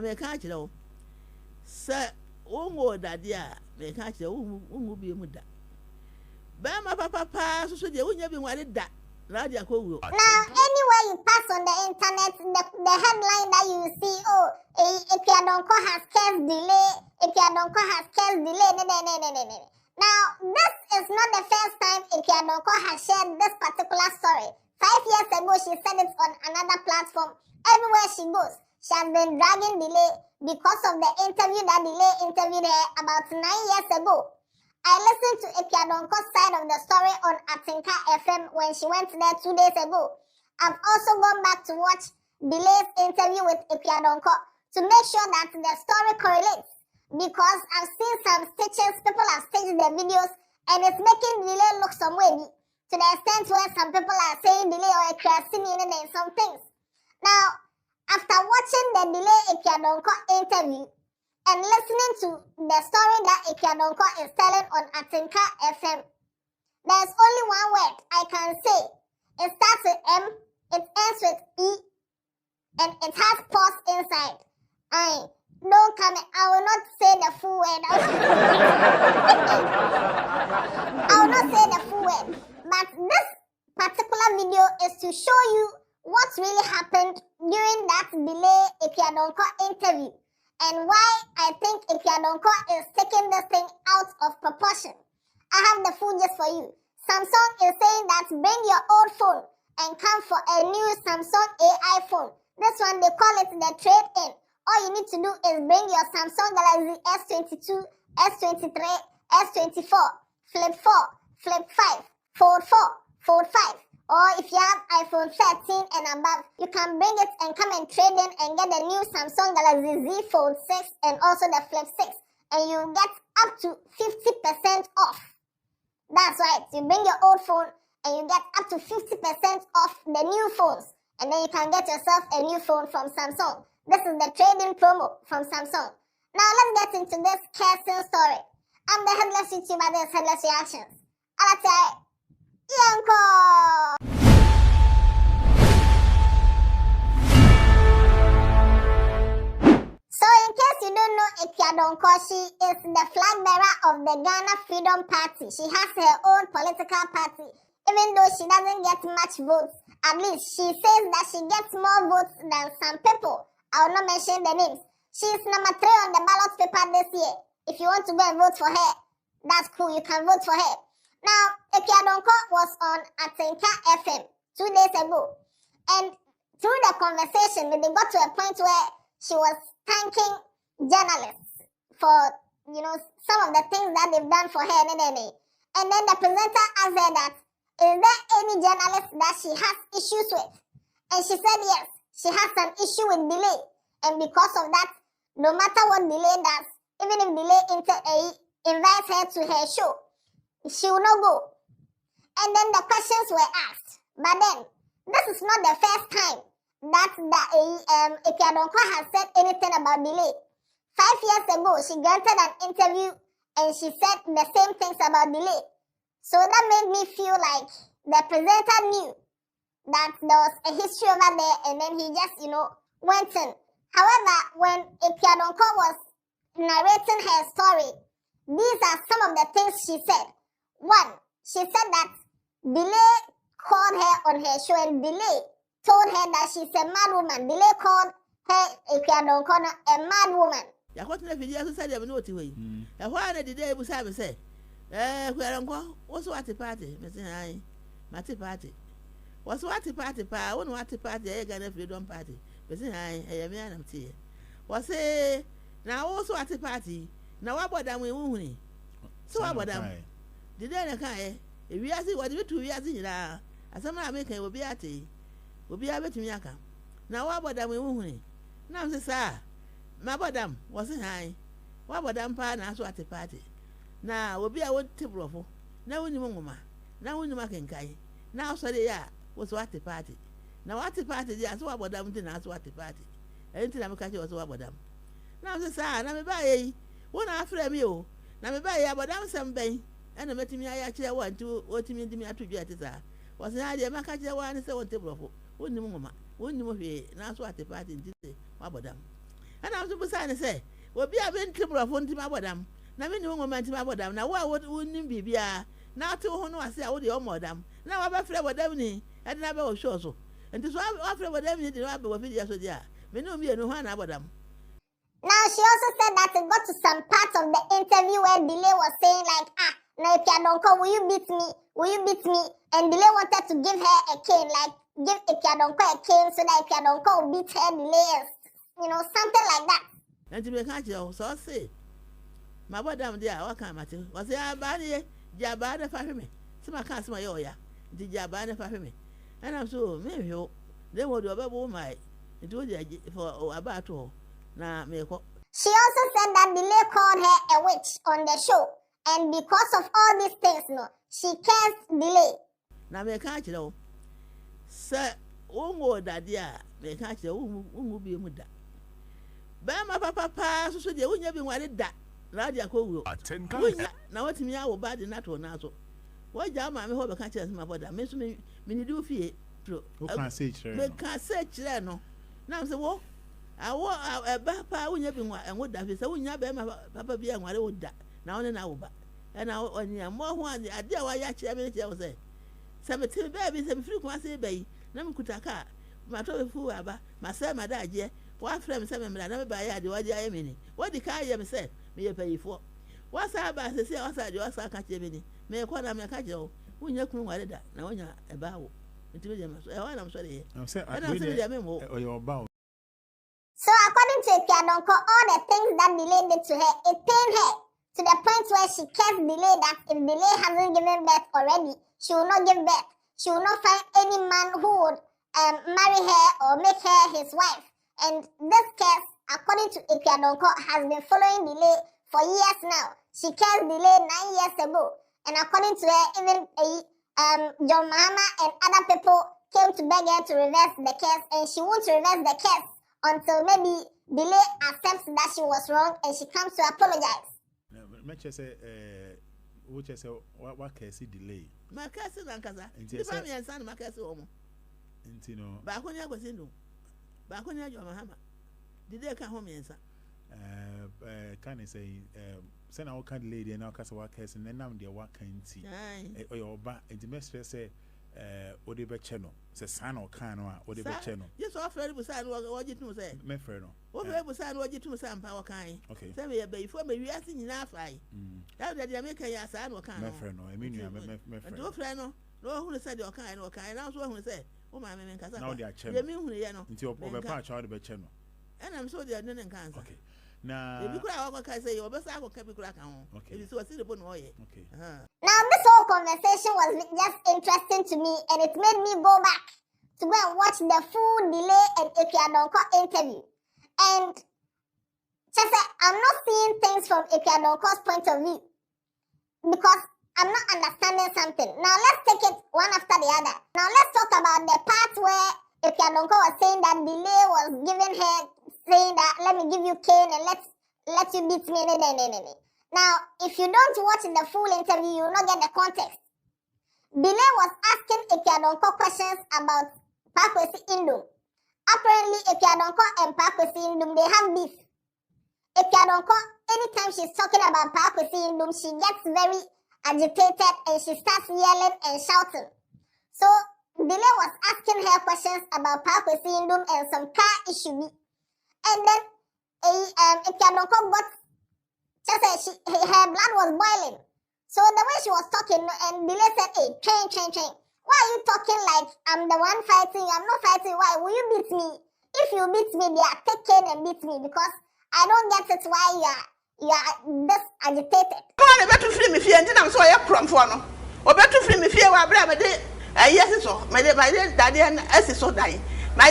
me catch you. Sir, Ungo Dadia, me catch you, Ungo be muda. Bama papa, so they wouldn't have been wanted that. Now, anywhere you pass on the internet, the headline that you see, Akua Donkor has case delay, Akua Donkor has case delay. Now, this is not the first time Akua Donkor has shared this particular story. 5 years ago, she said it on another platform. Everywhere she goes, she has been dragging delay because of the interview that delay interviewed her about 9 years ago. I listened to Akua Donkor's side of the story on Atinka FM when she went there 2 days ago. I've also gone back to watch Delay's interview with Akua Donkor to make sure that the story correlates, because I've seen some stitches, people have stitched their videos, and it's making Delay look some way, to the extent where some people are saying Delay or Akua Donkor and some things. Now, after watching the Delay Akua Donkor interview, and listening to the story that Akua Donkor is telling on Atinka FM, there's only one word I can say. It starts with M, it ends with E, and it has pause inside. Don't come in. I will not say the full word. I will not say the full word. But this particular video is to show you what really happened during that Delay Akua Donkor interview, and why I think Akua Donkor is taking this thing out of proportion. I have the full gist for you. Samsung is saying that bring your old phone and come for a new Samsung AI phone. This one, they call it the trade-in. All you need to do is bring your Samsung Galaxy S22, S23, S24, Flip 4, Flip 5, Fold 4, Fold 5. Or if you have iPhone 13 and above, you can bring it and come and trade in and get the new Samsung Galaxy Z Fold 6 and also the Flip 6. And you get up to 50% off. That's right. You bring your old phone and you get up to 50% off the new phones. And then you can get yourself a new phone from Samsung. This is the trading promo from Samsung. Now let's get into this cursing story. I'm the Headless YouTuber, this is Headless Reactions. Alright. So in case you don't know Akua Donkor, she is the flag bearer of the Ghana Freedom Party. She has her own political party. Even though she doesn't get much votes, at least she says that she gets more votes than some people. I will not mention the names. She is number 3 on the ballot paper this year. If you want to go and vote for her, that's cool, you can vote for her. Now, Akua Donkor was on Atinka FM 2 days ago. And through the conversation, they got to a point where she was thanking journalists for, some of the things that they've done for her. And then the presenter asked her that, is there any journalist that she has issues with? And she said yes, she has an issue with Delay. And because of that, no matter what Delay does, even if Delay invites her to her show, she will not go. And then the questions were asked. But then, this is not the first time that Akua Donkor has said anything about Delay. 5 years ago, she granted an interview and she said the same things about Delay. So that made me feel like the presenter knew that there was a history over there, and then he just, went in. However, when Akua Donkor was narrating her story, these are some of the things she said. One, she said that Delay called her on her show, and Delay told her that she's a mad woman. Delay called her Akua Donkor a mad woman. Ya kwa tuna video so said no ti we. Ya kwa na Delay bu say me say, Akua Donkor, what's what party? Me say hi. Mati party. What's what party pa? Won what party? E Ghana Freedom Party. Me say hi, e me anam tie. What's say na what's what party? Na wa bodam we hu ni. So wa bodam. Delay na kan we are see what we to we are see na. Asama make e obi ate. Obi abetumi aka. Na wa bodam we hu ni. Na am say sir. My bodam was hi. Wa bodam pa na so at party. Na obi a won tebrofo. Na woni mama. Na woni makenkai. Na so dey ya was what party. Na what party dey so wa bodam tin na so at party. Enti na me ka che was wa bodam. Na am say sir, na me ba yi. Wona afra mi o. Na me ba yi abodam sem ben. Ena metimi aya kire wa nti otimi ndimi atodwu atisa. Was na dey maka kire wa ni se won tebrofo. Woni mama. Woni mo hwe na so at party nti se wa bodam. And I'm supposed to say, will be a been trouble of one to my madam. Now, many women to my madam. Now, what wouldn't be? Now, to who know I say, I would your madam. Now, I'm afraid what Devney and never was sure so. And this one, after what Devney did not be with you, so yeah. Me no be no one about them. Now, she also said that it got to some part of the interview where Delay was saying, like, now if you don't come, will you beat me? Will you beat me? And Delay wanted to give her a cane, like, give if you don't come a cane so that if you don't come, beat her, Delay, something like that. And to be catch you, so I say, my madam, dear, what can matter? Was there a body, Jabba for me? So my cast my oya, did Jabba for me? And I'm so, maybe you, they would do about my, it would for about all. Now, me. She also said that Delay called her a witch on the show, and because of all these things, she cursed Delay. Now, me catch you, sir. One word that dear, me catch you, who be muda. Bama papa, so they wouldn't be wanted that. Radia Kogo. Atinka. Now, what me I will bad in that one also. What jam I hope I catch us, my brother. Miss me, do fear. Who can't say, no. Now, the war. I want a papa when you been and what that is. I wouldn't have papa be and what I would that. Now and now, and now on your more one, the idea why I was say. 17 babies and few quasi bay, Nam Kutaka, my toy fool, my son, my dad, yeah. One frame 7 minutes, never buy a what I mean. What the car you said, may you pay for? What's up, I say outside your saga catch a minute. May I call them a catch you when you're cool, what that. Now you're a bow. I'm sorry. I'm saying, or your bow. So according to Akua Donkor, all the things that Delay did to her, it pained her to the point where she cursed Delay that if Delay hasn't given birth already, she will not give birth. She will not find any man who would marry her or make her his wife. And this curse, according to Akua Donkor, has been following Delay for years now. She cursed Delay 9 years ago. And according to her, even John Mahama and other people came to beg her to reverse the curse, and she won't reverse the curse until maybe Delay accepts that she was wrong and she comes to apologize. Make say, which is what case delay? My cousin Ankaza. If I'm your son, my cousin Omo. Intino. Baconia was in. Baconia Mahama. Did they come home answer? Can I say, send our kind lady and our Casawa case and then I'm the work can see. Or your back, and the master say, Odebe channel. Say son or can or Odebe channel. Yes, offer was sad what you to say. My friend. What was sad what you to some power kind. Okay. Tell me before me reacting enough. That the American ya son or can. My friend, I mean, you have my friend. No friend, no who said your kind or kind. I was one who said, oh, my man, now they are channel. Until over patch out of a channel. And I'm so they are doing cancer. Okay. Now, if you could say your best, I will keep it crack on. Okay. If you see the bone, okay. Now, this whole conversation was just interesting to me, and it made me go back to go and watch the full Delay and Akua Donkor interview. And just I'm not seeing things from Akua Donkor's point of view because I'm not understanding something. Now, let's take it one after the other. Now, let's talk about the part where Akua Donkor was saying that Delay was giving her, saying that let me give you cane and let you beat me. Now, if you don't watch the full interview, you will not get the context. Delay was asking Akua Donkor questions about Pakwesi Indum. Apparently, Akua Donkor and Pakwesi Indum, they have beef. Akua Donkor, anytime she's talking about Pakwesi Indum, she gets very agitated and she starts yelling and shouting. So, Delay was asking her questions about Pakwesi Indum and some car issue. And then Akua Donkor got her blood was boiling. So the way she was talking, and Delay said, hey, train. Why are you talking like I'm the one fighting? I'm not fighting. Why? Will you beat me? If you beat me, take cane and beat me because I don't get it why you are this agitated. Come on, better free me fear, and then I'm so from for no. Or better free me fear, yes, so my daddy and S is so dying. My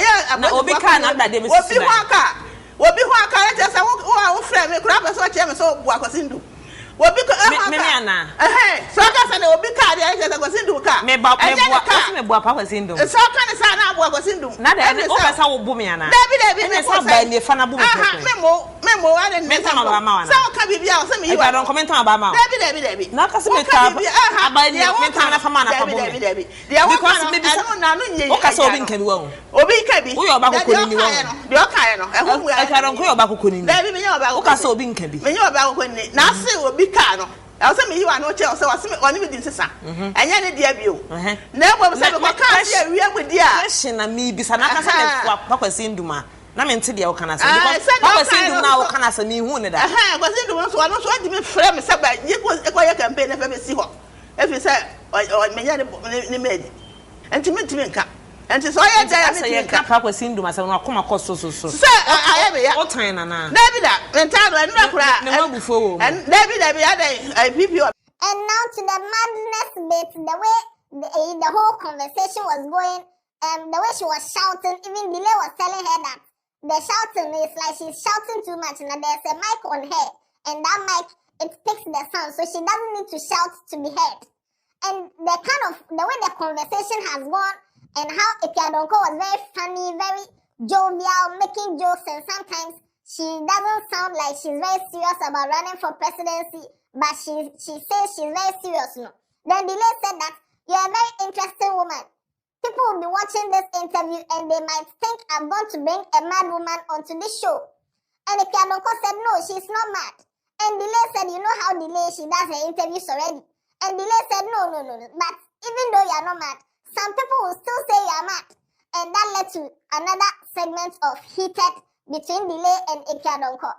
Obi can that they will be waka. Just a friend, me grab a so chairman so work was into. Obi ka me ana. So ka say na obi ka dey say Kwasindu ka. Me bua pa Kwasindu. So ka ne say na bua Kwasindu. Na dey o ka say wo bu me ana. David me say ba ni fa na bu me pekwe. Memo ade me say ma ma so ka bibia o say me you. I don't comment on ba ma. David. Na ka say me ka aba ni me ta na fa ma na fa bu me. Because me bisa na no nye. O ka say obi nka bi wa. Obi ka bi. Wo yo ba kokoni ni wa. De o ka ye no. E ho mu ya. I don't ko yo ba kokoni ni. David me yo ba kokoni. O ka say obi nka bi. Me yo ba kokoni. Na say obi ka no. I say me you are no che o say wase me oni me din sesa. Enya ne dia bi o. Na ebo say me ka say wi agudi a. Question na me bisa na ka say me Kwasindu ma. Na me nti dia o kana say because Kwasindu na o kana say me hu ne da. Kwasindu so no so adi me frɛ me say ba ye ko ye campaign na fa be si ho. If you say o me nya ne made. Enti me ntimi nka. Enti so ye ja say ye ka Kwasindu ma say no akoma koso so. Say aye be ya. O tan na na. David enta do enura kura. Ne ma bufo wo. David ya PPO. And now to the madness bit, the way the whole conversation was going, the way she was shouting, even Delay was telling her that the shouting is like she's shouting too much. Now there's a mic on her, and that mic, it picks the sound, so she doesn't need to shout to be heard. And the way the conversation has gone, and how Akua Donkor was very funny, very jovial, making jokes, and sometimes she doesn't sound like she's very serious about running for presidency. But she says she's very serious, no. Then Delay said that you're a very interesting woman. People will be watching this interview and they might think I'm going to bring a mad woman onto this show. And Akua Donkor said no, she's not mad. And Delay said, you know how Delay, she does her interviews already. And Delay said no. But even though you're not mad, some people will still say you're mad. And that led to another segment of heated between Delay and Akua Donkor.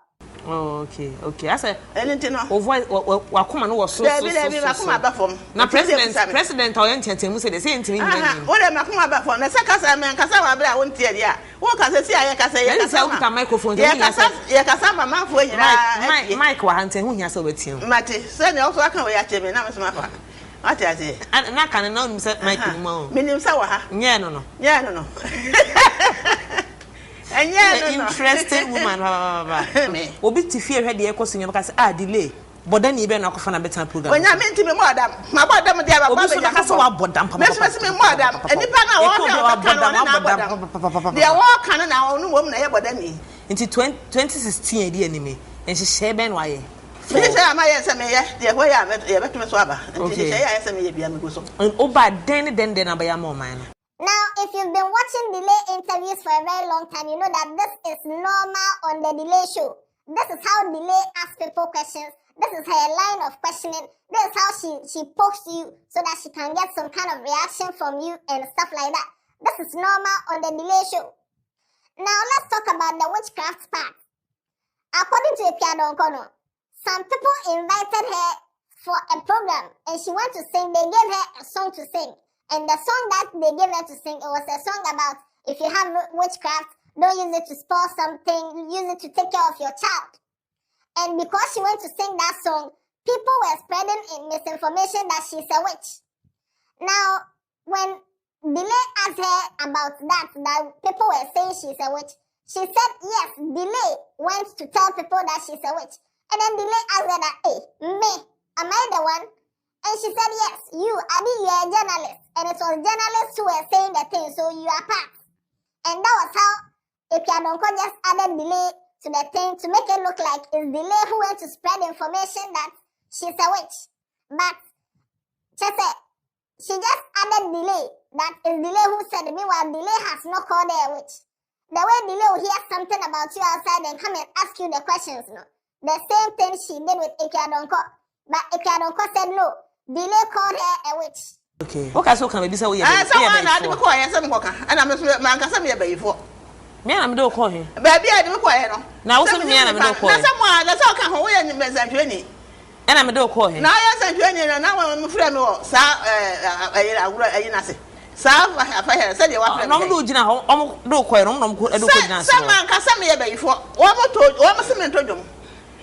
Oh, okay. I said, anything no. Wakuma no was so. Makuma ba form. Na president oriented mu say the same thing. What am makuma ba form? Na kasa men kasa wa bra won tie dia. Wo kasa si aye kasa ye kasa. Yes, I microphone. Ye kasa mama fo nyira. Mic wa hanten hu hia so wetin. Mate, say na also aka we ya cheme na me so mafa. What is it? And na kan na nim say mic ni mo. Minim sa wa ha. Nye no. And yeah, interesting woman. Obi tifie hwe de ekoso nyem ka say Delay. Boda ni be na akofana betan program. Onya me ntimi mo adam. Ma bodam de aba ba. Obi so ka say wa bodam papa. Me me mo adam. Enipa na wo bodam. De wo kan na onu mom na ye boda ni. Nti 2016 edi anime. Enhye she ben wa ye. Me say am aye say me ye. De ho ya me beto so aba. Nti she ya say me ye bia me go so. Oba den na ba ya mo man. Now, if you've been watching Delay interviews for a very long time, you know that this is normal on the Delay show. This is how Delay asks people questions. This is her line of questioning. This is how she pokes you so that she can get some kind of reaction from you and stuff like that. This is normal on the Delay show. Now, let's talk about the witchcraft part. According to Akua Donkor, some people invited her for a program and she went to sing. They gave her a song to sing. And the song that they gave her to sing, it was a song about if you have witchcraft, don't use it to spoil something, use it to take care of your child. And because she went to sing that song, people were spreading misinformation that she's a witch. Now, when Delay asked her about that people were saying she's a witch, she said yes, Delay went to tell people that she's a witch. And then Delay asked her that, hey, me, am I the one? And she said, yes, you are a journalist. And it was journalists who were saying the thing, so you are part. And that was how Akua Donkor just added Delay to the thing to make it look like it's Delay who went to spread information that she's a witch. But she just added Delay, that is Delay who said it. Meanwhile, Delay has not called her a witch. The way Delay will hear something about you outside and come and ask you the questions, no? The same thing she did with Akua Donkor. But Akua Donkor said no. Delay called her a witch. Okay. Okay, so can we be so we are. I didn't call her some cocker, and I'm a man can say before. Me and I'm do call him. Baby, I didn't call her. Now, some me and I'm do call. Someone that's all come away and miss and journey. And I'm do call him. Now, yes, and journey, and now I'm friend or sir, I Sir, I said you are no do Jina, almost do quite on. Some man can say me before. Almost told you.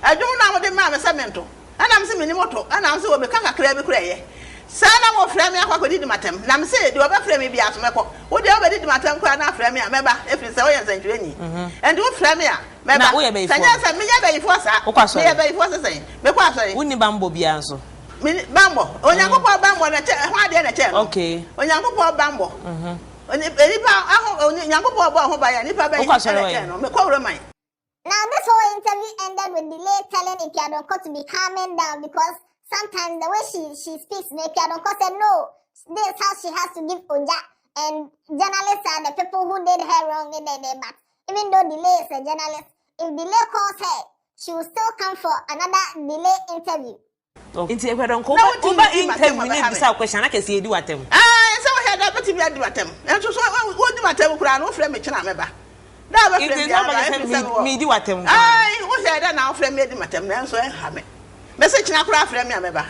I don't know what the man is a mental. And I'm saying Minimoto, and I'm so become a crabby cray. Sana mo frame akwa did matem. Na me say the oba frame bi asomeko. Wo de oba did matem kwa na frame a meba if say we yan sanjweni. And wo frame a Na wo ye be ifo. Sanya me ya be ifo sa. Me ya be ifo say. Me kwa say. Woni bambo bia nso. Bambo. Onyankopon bambo na che ho ade na che. Okay. Onyankopon bambo. Nipa aho Onyankopon bo ho ba ya nipa be no. Me kwa wura man. Now, this whole interview ended with delay telling Akua Donkor to be calming down because sometimes the way she speaks, Akua Donkor said, no, this is how she has to give Oja. And journalists are the people who did her wrong in the day. But even though delay is a journalist, if delay calls her, she will still come for another delay interview. Inti Akua Donkor over interview ni bisa question na kesi edi watem. So we had that but be adi watem. And so what do watem kura no frame me chena meba. Na ba frame me di watem. Wo say that na frame me di watem na so ha me. Me say chena kura frame me ameba.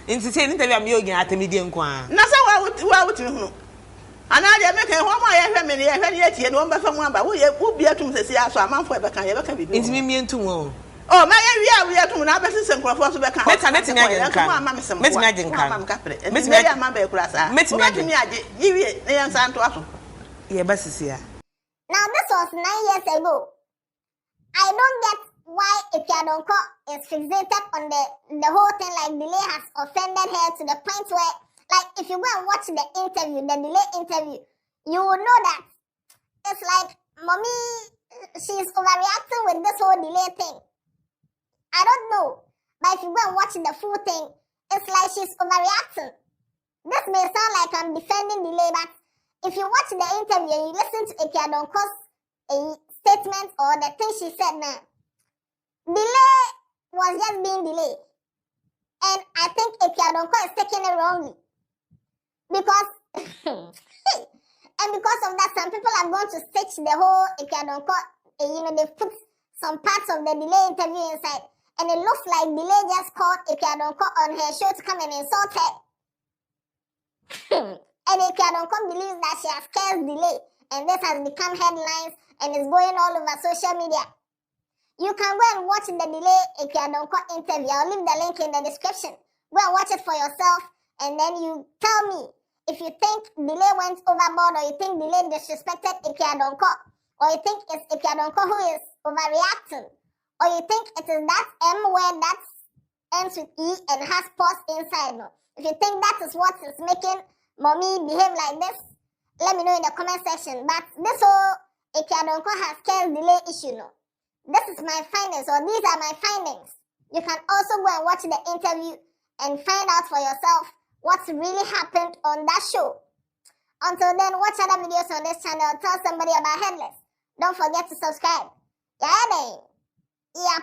Inti say interview am yo gin atem di nko a. Na say wa wuti hunu. Ana dia me kan ho ma ye hwe me ne ye hwe ne atie no mba fa mu amba wo bi atum sesi aso amanfo e beka ye beka bibi. Inti me entum o. Oh, my area atum na abesi senkrofo so beka. Metimi age nkan. Metimi age ma be kura sa. Metimi age yiwie ne yan santo aso. Ye basisia. Now, this was 9 years ago. I don't get why Akua Donkor is fixated on the whole thing, like delay has offended her to the point where, like, if you go and watch the interview, the delay interview, you will know that it's like, mommy, she's overreacting with this whole delay thing. I don't know. But if you go and watch the full thing, it's like she's overreacting. This may sound like I'm defending delay, but if you watch the interview and you listen to Akua Donkor's statement or the thing she said now, delay was just being delayed. And I think Akua Donkor is taking it wrongly. Because, and because of that, some people are going to stitch the whole Akua Donkor, they've put some parts of the delay interview inside. And it looks like delay just called Akua Donkor on her show to come and insult her. And Akua Donkor believes that she has cursed delay, and this has become headlines and is going all over social media. You can go and watch the delay Akua Donkor interview. I'll leave the link in the description. Go and watch it for yourself, and then you tell me if you think delay went overboard, or you think delay disrespected Akua Donkor, or you think it's Akua Donkor who is overreacting, or you think it is that M word that ends with E and has pause inside. No? If you think that is what is making mommy behave like this, let me know in the comment section. But this whole Akua Donkor has cursed delay issue. No? This is my findings, or these are my findings. You can also go and watch the interview and find out for yourself what's really happened on that show. Until then, watch other videos on this channel. Tell somebody about Headless. Don't forget to subscribe. Yeah,